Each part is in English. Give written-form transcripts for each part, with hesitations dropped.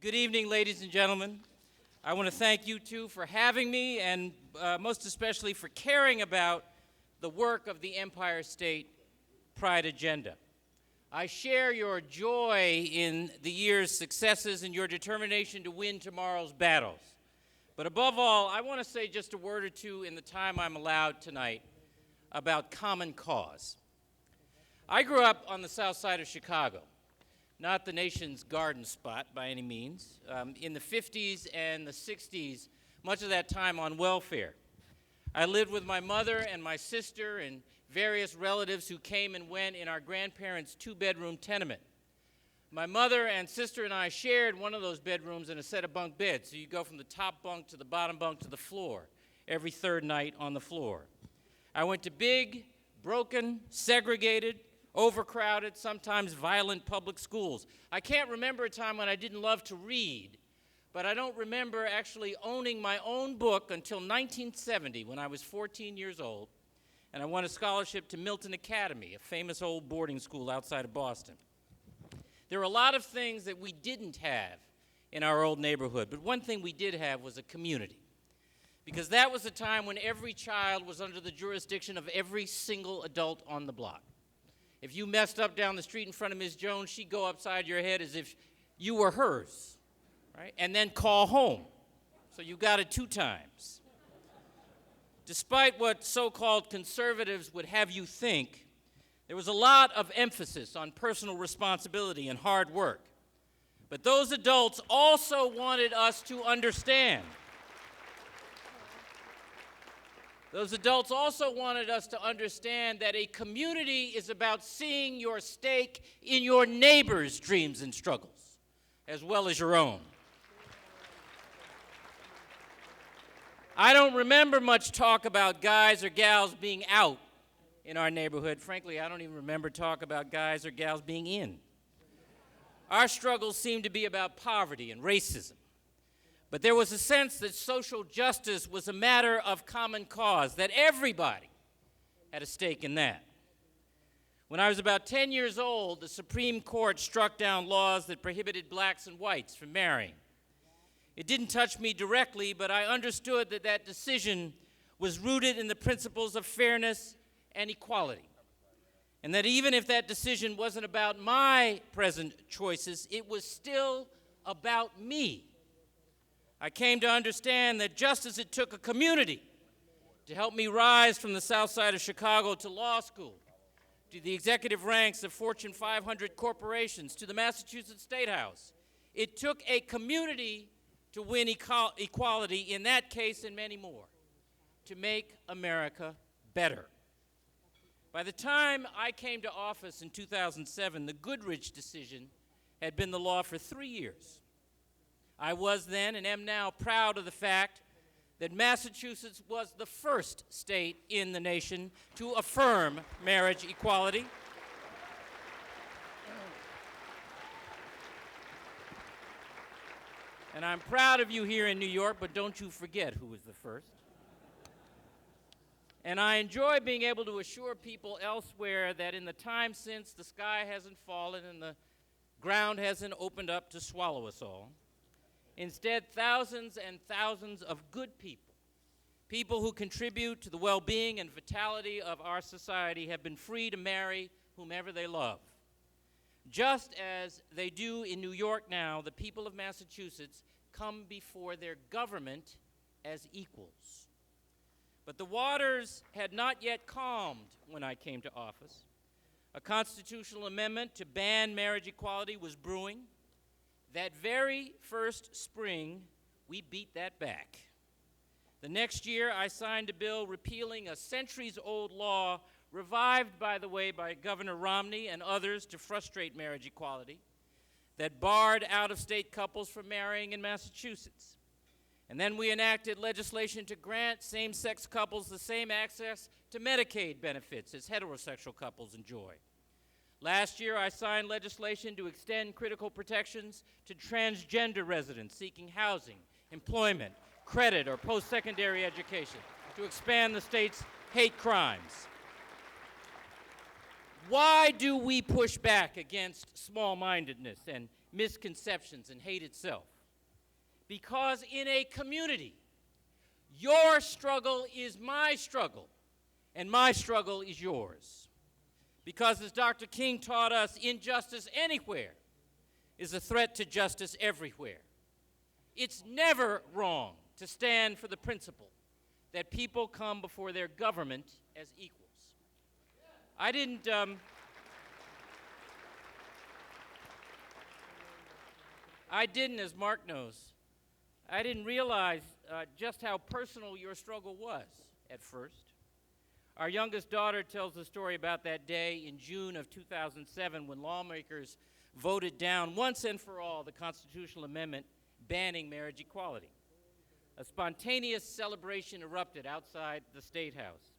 Good evening, ladies and gentlemen. I want to thank you, too, for having me and most especially for caring about the work of the Empire State Pride Agenda. I share your joy in the year's successes and your determination to win tomorrow's battles. But above all, I want to say just a word or two in the time I'm allowed tonight about common cause. I grew up on the south side of Chicago, not the nation's garden spot by any means. In the 50s and the 60s, much of that time on welfare. I lived with my mother and my sister and various relatives who came and went in our grandparents' two-bedroom tenement. My mother and sister and I shared one of those bedrooms and a set of bunk beds, so you go from the top bunk to the bottom bunk to the floor, every third night on the floor. I went to big, broken, segregated, overcrowded, sometimes violent public schools. I can't remember a time when I didn't love to read, but I don't remember actually owning my own book until 1970 when I was 14 years old, and I won a scholarship to Milton Academy, a famous old boarding school outside of Boston. There were a lot of things that we didn't have in our old neighborhood, but one thing we did have was a community, because that was a time when every child was under the jurisdiction of every single adult on the block. If you messed up down the street in front of Ms. Jones, she'd go upside your head as if you were hers, right? And then call home. So you got it 2 times. Despite what so-called conservatives would have you think, there was a lot of emphasis on personal responsibility and hard work. But those adults also wanted us to understand. Those adults also wanted us to understand that a community is about seeing your stake in your neighbor's dreams and struggles, as well as your own. I don't remember much talk about guys or gals being out in our neighborhood. Frankly, I don't even remember talk about guys or gals being in. Our struggles seem to be about poverty and racism. But there was a sense that social justice was a matter of common cause, that everybody had a stake in that. When I was about 10 years old, the Supreme Court struck down laws that prohibited blacks and whites from marrying. It didn't touch me directly, but I understood that that decision was rooted in the principles of fairness and equality. And that even if that decision wasn't about my present choices, it was still about me. I came to understand that just as it took a community to help me rise from the south side of Chicago to law school, to the executive ranks of Fortune 500 corporations, to the Massachusetts State House, it took a community to win equality, in that case and many more, to make America better. By the time I came to office in 2007, the Goodrich decision had been the law for 3 years. I was then and am now proud of the fact that Massachusetts was the first state in the nation to affirm marriage equality. And I'm proud of you here in New York, but don't you forget who was the first. And I enjoy being able to assure people elsewhere that in the time since, the sky hasn't fallen and the ground hasn't opened up to swallow us all. Instead, thousands and thousands of good people, people who contribute to the well-being and vitality of our society, have been free to marry whomever they love. Just as they do in New York now, the people of Massachusetts come before their government as equals. But the waters had not yet calmed when I came to office. A constitutional amendment to ban marriage equality was brewing. That very first spring, we beat that back. The next year, I signed a bill repealing a centuries-old law, revived, by the way, by Governor Romney and others to frustrate marriage equality, that barred out-of-state couples from marrying in Massachusetts. And then we enacted legislation to grant same-sex couples the same access to Medicaid benefits as heterosexual couples enjoy. Last year, I signed legislation to extend critical protections to transgender residents seeking housing, employment, credit, or post-secondary education, to expand the state's hate crimes. Why do we push back against small-mindedness and misconceptions, and hate itself. Because in a community, your struggle is my struggle, and my struggle is yours. Because as Dr. King taught us, injustice anywhere is a threat to justice everywhere. It's never wrong to stand for the principle that people come before their government as equals. I didn't, as Mark knows, I didn't realize just how personal your struggle was at first. Our youngest daughter tells the story about that day in June of 2007 when lawmakers voted down once and for all the constitutional amendment banning marriage equality. A spontaneous celebration erupted outside the State House.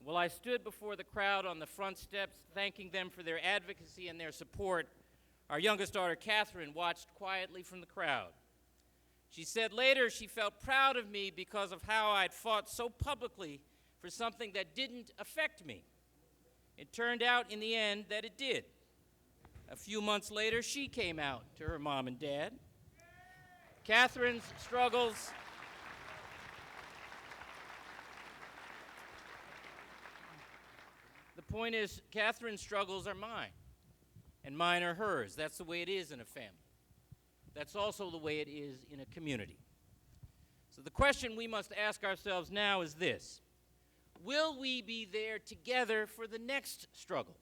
While I stood before the crowd on the front steps, thanking them for their advocacy and their support, our youngest daughter, Catherine, watched quietly from the crowd. She said later she felt proud of me because of how I'd fought so publicly for something that didn't affect me. It turned out in the end that it did. A few months later, she came out to her mom and dad. Catherine's struggles The point is, Catherine's struggles are mine, and mine are hers. That's the way it is in a family. That's also the way it is in a community. So the question we must ask ourselves now is this: will we be there together for the next struggle?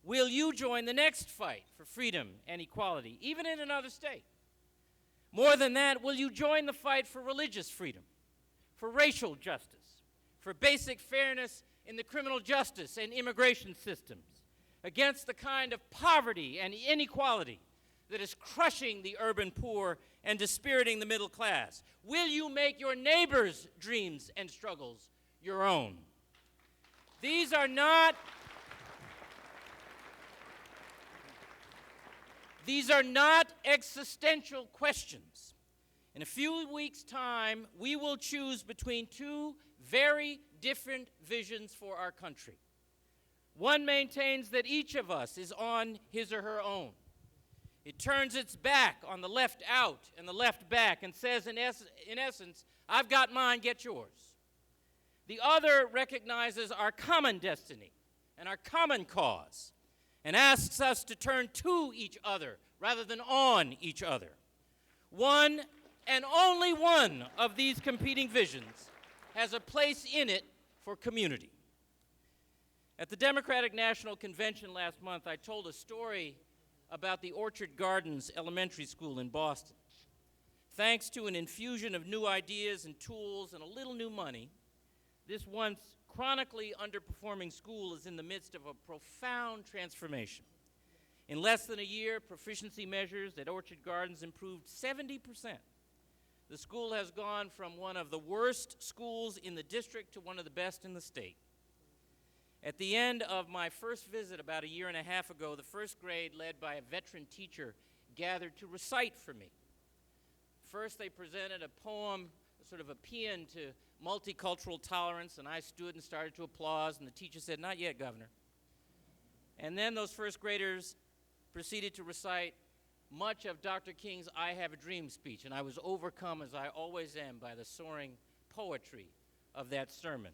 Will you join the next fight for freedom and equality, even in another state? More than that, will you join the fight for religious freedom, for racial justice, for basic fairness in the criminal justice and immigration systems, against the kind of poverty and inequality that is crushing the urban poor and dispiriting the middle class? Will you make your neighbor's dreams and struggles your own? These are not existential questions. In a few weeks' time, we will choose between two very different visions for our country. One maintains that each of us is on his or her own. It turns its back on the left out and the left back and says, in essence, I've got mine, get yours. The other recognizes our common destiny and our common cause and asks us to turn to each other rather than on each other. One and only one of these competing visions has a place in it for community. At the Democratic National Convention last month, I told a story about the Orchard Gardens Elementary School in Boston. Thanks to an infusion of new ideas and tools and a little new money, this once chronically underperforming school is in the midst of a profound transformation. In less than a year, proficiency measures at Orchard Gardens improved 70%. The school has gone from one of the worst schools in the district to one of the best in the state. At the end of my first visit about a year and a half ago, the first grade, led by a veteran teacher, gathered to recite for me. First, they presented a poem, sort of a paean to multicultural tolerance, and I stood and started to applause, and the teacher said, "Not yet, Governor." And then those first graders proceeded to recite much of Dr. King's "I Have a Dream" speech, and I was overcome, as I always am, by the soaring poetry of that sermon.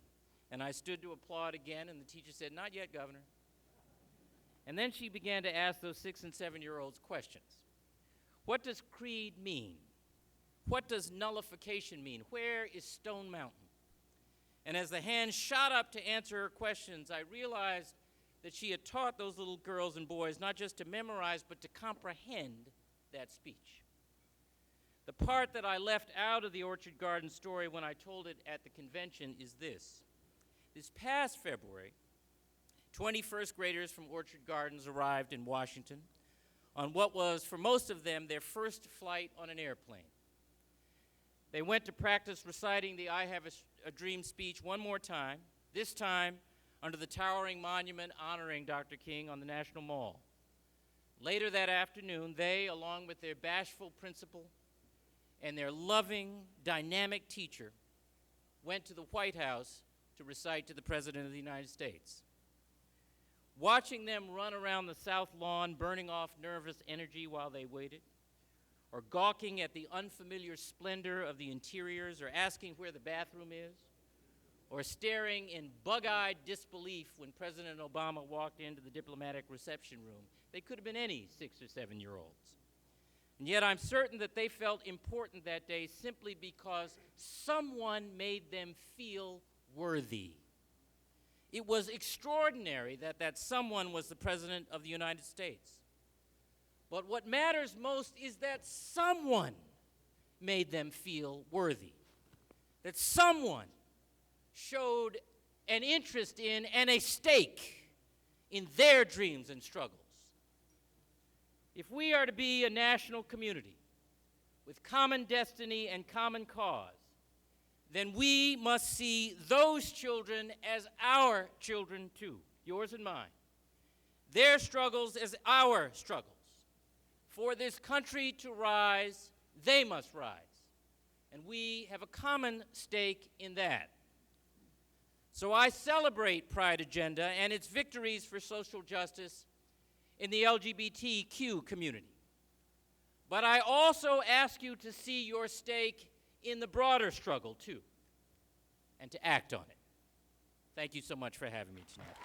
And I stood to applaud again, and the teacher said, "Not yet, Governor." And then she began to ask those 6- and 7-year-olds questions. What does creed mean? What does nullification mean? Where is Stone Mountain? And as the hands shot up to answer her questions, I realized that she had taught those little girls and boys not just to memorize, but to comprehend that speech. The part that I left out of the Orchard Garden story when I told it at the convention is this. This past February, 20 first graders from Orchard Gardens arrived in Washington on what was, for most of them, their first flight on an airplane. They went to practice reciting the "I Have a Dream" speech one more time, this time under the towering monument honoring Dr. King on the National Mall. Later that afternoon, they, along with their bashful principal and their loving, dynamic teacher, went to the White House to recite to the President of the United States. watching them run around the South Lawn, burning off nervous energy while they waited, or gawking at the unfamiliar splendor of the interiors, or asking where the bathroom is, or staring in bug-eyed disbelief when President Obama walked into the diplomatic reception room. They could have been any 6 or 7-year-olds. And yet I'm certain that they felt important that day simply because someone made them feel worthy. It was extraordinary that that someone was the President of the United States. But what matters most is that someone made them feel worthy. That someone showed an interest in and a stake in their dreams and struggles. If we are to be a national community with common destiny and common cause, then we must see those children as our children too, yours and mine. Their struggles as our struggles. For this country to rise, they must rise. And we have a common stake in that. So I celebrate Pride Agenda and its victories for social justice in the LGBTQ community. But I also ask you to see your stake in the broader struggle, too, and to act on it. Thank you so much for having me tonight.